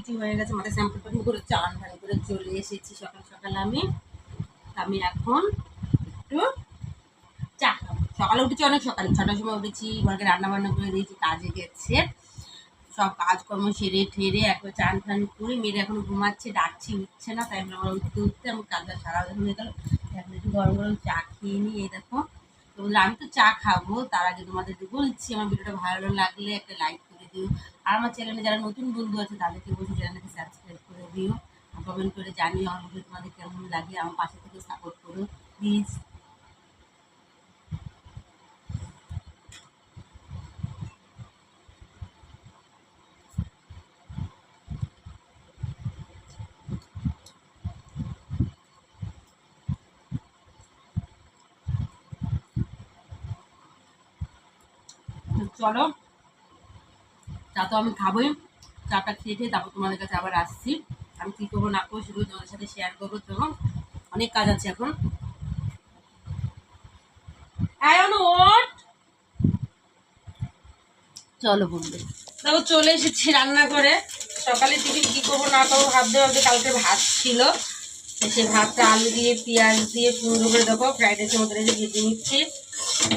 কিছু হয়ে গেছে, মাথায় শ্যাম্পু করে চান ধান করে চলে এসেছি সকাল সকাল। আমি এখন একটু চা খাবো। সকালে উঠেছি অনেক সকালে, 6টার সময় উঠেছি, ঘরকে রান্না বান্না করে দিয়েছি, কাজে গেছে, সব কাজকর্ম সেরে ঠেরে একবার চান ফান করে মেয়েরা এখন ঘুমাচ্ছে, ডাকছি উঠছে না, তাই আমরা উঠতে উঠতে আমার কাজটা সারা হয়ে গেল। এখন একটু গরম গরম চা খেয়ে নিই। এই দেখো, তো আমি তো চা খাবো, তার আগে তোমাদের বলছি আমার ভিডিওটা ভালো লাগলে একটা লাইক করে দিও, আর আমার চ্যানেলে যারা নতুন বন্ধু আছে তাদেরকে বলছি চ্যানেলটাকে সাবস্ক্রাইব করে দিও, কমেন্ট করে জানিও আমার ভিডিও তোমাদের কেমন লাগে, আমার পাশে থেকে সাপোর্ট করো প্লিজ। চলো, চা তো আমি খাবোই, চাটা খেয়ে তারপর তোমাদের কাছে আবার আসছি। আমি কী করবো না করবো সেগুলো তোমাদের সাথে শেয়ার করবো। তো অনেক কাজ আছে এখন। চলো বন্ধু, দেখো চলে এসেছি রান্না করে। সকালে টিফিন কী করবো না করবো ভাবতে ভাবতে কালকে ভাত ছিল, সেই ভাতটা আলু দিয়ে পেঁয়াজ দিয়ে সুন্দর করে দেখো ফ্রাইড রাইসের মতো রেখে ভেজে নিচ্ছি।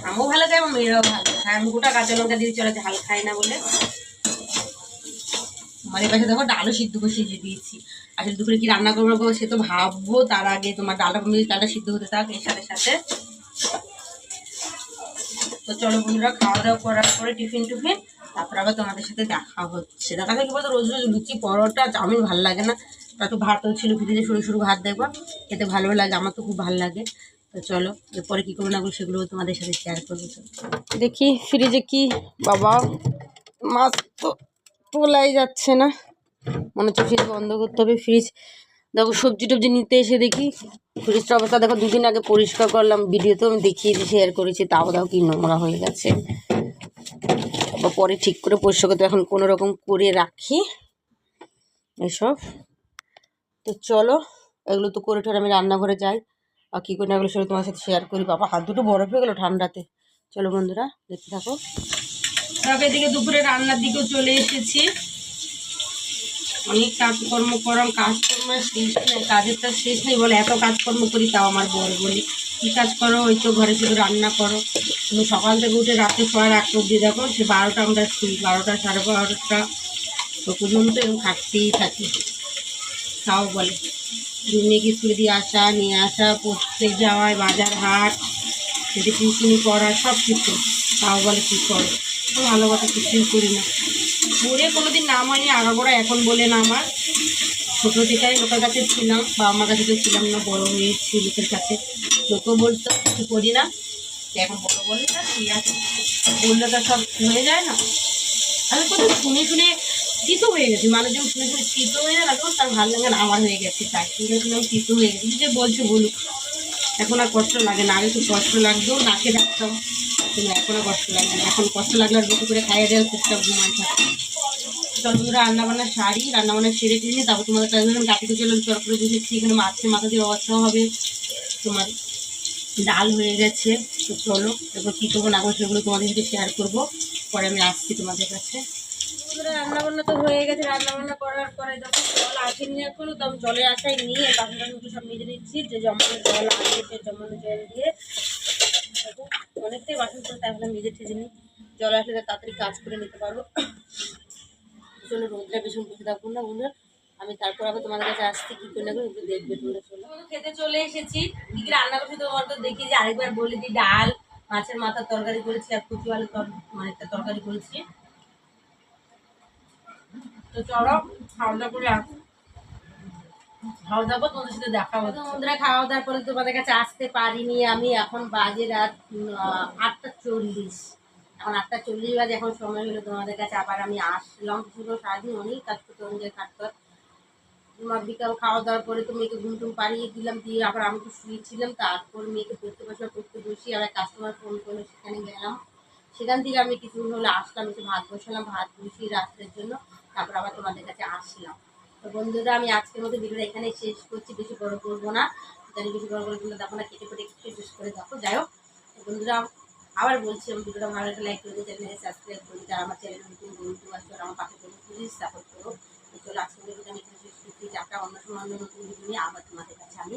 আমিও ভালো খাই, আমার মেয়েরাও ভালো খায়। আমি গোটা কাঁচা লঙ্কা দিয়ে চলে ঝাল খাই না বলে। আমার এই পাশে দেখো ডালও সিদ্ধ বসিয়ে দিয়েছি। আসলে দুপুরে কি রান্না করবো সে তো ভাববো, তার আগে তোমার ডালটা সিদ্ধ হতে থাক এর সাথে সাথে। তো চলো বন্ধুরা, খাওয়া দাওয়া করার পরে টিফিন তারপর আবার তোমাদের সাথে দেখা হচ্ছে। দেখা যায় কি বলতো, রোজ রোজ লুচি পরোটা চাউমিন ভালো লাগে না। একটু ভাতও ছিল ফ্রিজে, সরু সরু ভাত দেখবো, খেতে ভালো লাগে, আমার তো খুব ভালো লাগে। তো চলো এরপরে কী করবো না করবো সেগুলো তোমাদের সাথে শেয়ার করবো। দেখি ফ্রিজে কি, বাবা মাছ তো তোলাই যাচ্ছে না, মনে হচ্ছে ফ্রিজ বন্ধ করতে হবে। ফ্রিজ দেখো, সবজি টবজি নিতে এসে দেখি ফ্রিজটা অবস্থা দেখো, দুদিন আগে পরিষ্কার করলাম, ভিডিওতেও আমি দেখিয়েছি, শেয়ার করেছি, তাও দাও কি নোংরা হয়ে গেছে। তারপর পরে ঠিক করে পরিষ্কার করতে এখন কোনো রকম করে রাখি এসব। তো চলো এগুলো তো করে ঠোর আমি রান্নাঘরে যাই, আর কী করে এগুলো সেগুলো তোমার সাথে শেয়ার করি। বাবা হাত দুটো বরফ হয়ে গেলো ঠান্ডাতে। চলো বন্ধুরা দেখতে থাকো। তারপর এদিকে দুপুরে রান্নার দিকেও চলে এসেছি। অনেক কাজকর্ম করলাম, কাজকর্মের শেষ নেই, কাজের তো শেষ নেই বলে এত কাজকর্ম করি। তাও আমার বর বলি কী কাজ করো, ওই তো ঘরে শুধু রান্না করো। তুমি সকাল থেকে উঠে রাতে শোয়ার আগ অবধি দেখো সে 12টা আমরা শুই, 12টা সাড়ে 12টা তো পর্যন্ত এরকম খাটতেই থাকি। তাও বলে মেয়েকে স্কুলে দিয়ে আসা, নিয়ে আসা, পড়তে যাওয়ায়, বাজার হাট, যদি টিউশনি পড়া সব কিছু, তাও বলে কী করো। তো ভালো কথা কিছুই করি না, পড়ে কোনোদিন নাম হয়নি আগাগোড়া। এখন বলে না, আমার ছোটো থেকে লোকের কাছে ছিলাম, বা আমার কাছে তো ছিলাম না, বড়ো হয়েছি লোকের কাছে, লোকও বলতো কিছু করি না। এখন বড়ো বলে না, ঠিক আছে বললে তো সব হয়ে যায় না। আমি কোথাও শুনে শুনে তিতো হয়ে গেছি, মানুষজন শুনে শুনে তিতো হয়ে যায় না, তখন তার ভালো লাগে না, আমার হয়ে গেছে তাই শুনে শুনে আমি তিতো হয়ে গেছি। যে বলছে বলুক, এখন আর কষ্ট লাগে না। আগে খুব কষ্ট লাগতো, নাকে রাখতাম, কিন্তু এখন আর কষ্ট লাগে না। এখন কষ্ট লাগলে আর বেশি করে খাইয়ে দেওয়ার চুপচাপ ঘুমায় থাকে। চলো রান্নাবান্না সারি, রান্নাবান্না সেরে টেনে তারপর তোমাদের কাছে কাটিতে চলে তরকারি বুঝেছি। এখানে মাছের মাথা দিয়ে অবস্থা হবে, তোমার ডাল হয়ে গেছে। তো চলো এরপর কী করবো না করবো সেগুলো তোমাদের সাথে শেয়ার করবো, পরে আমি আসছি তোমাদের কাছে। রান্নাবান্না তো হয়ে গেছে, রান্নাবান্না করার পরে যখন জল আসেনি এখনো, তো আমি জলের আশায় নিয়ে বাসন টাসন সব মেজে নিচ্ছি। যে জমানো জল আসে সে জমানো জল দিয়ে অনেকটাই বাসন করে, তাই হলে মেজে ঠেজে নিই, জল আসলে তাড়াতাড়ি কাজ করে নিতে পারবো। চলো রোদটা ভীষণ বসে থাকুন না বন্ধুরা, আমি তারপর আবার তোমাদের কাছে আসছি, কী করে নেবো একটু দেখবে তোমরা। চলো খেতে চলে এসেছি, কী কী রান্না করছি তোমার তো দেখি, যে আরেকবার বলে দিই, ডাল, মাছের মাথার তরকারি করেছি, আর কচু আলু মানে একটা তরকারি করেছি। তো চলো খাওয়া দাওয়া করে খাওয়া দাওয়া তোমাদের সাথে দেখা হতো। বন্ধুরা খাওয়া দাওয়ার পরে তোমাদের কাছে আসতে পারিনি আমি, এখন বাজে রাত 8টা 40। এখন 8টা 40 বাজে, এখন সময় হলো তোমাদের কাছে আবার আমি আসলাম। পুরো সারাদিন অনেক কাজ করতে অনুযায়ী কাটতে। তোমার বিকাল খাওয়া দাওয়ার পরে তো মেয়েকে ঘুম টুম পাড়িয়ে দিলাম, দিয়ে আবার আমি তো শুয়েছিলাম, তারপর মেয়েকে পড়তে বসি, আবার কাস্টমার ফোন করলো, সেখানে গেলাম, সেখান থেকে আমি কিছু হলে আসলাম, একটু ভাত বসালাম, ভাত বসিয়ে রাত্রের জন্য, তারপর আবার তোমাদের কাছে আসলাম। তো বন্ধুরা আমি আজকের মতো ভিডিওটা এখানে শেষ করছি, বেশি বড় করবো না, জানি বেশি বড় করে কিন্তু দেখো না, কেটে কেটে একটু শেষ করে দেখো। যাই হোক বন্ধুরা, আবার বলছি আমার ভিডিওটা ভালো লাগলে লাইক করে দিও, চ্যানেলকে সাবস্ক্রাইব করে, যারা আমার চ্যানেল নতুন বন্ধু আছে আমার পাশে প্লিজ সাপোর্ট করো। চলো আজকে অন্য নতুন ভিডিও নিয়ে আবার তোমাদের কাছে আমি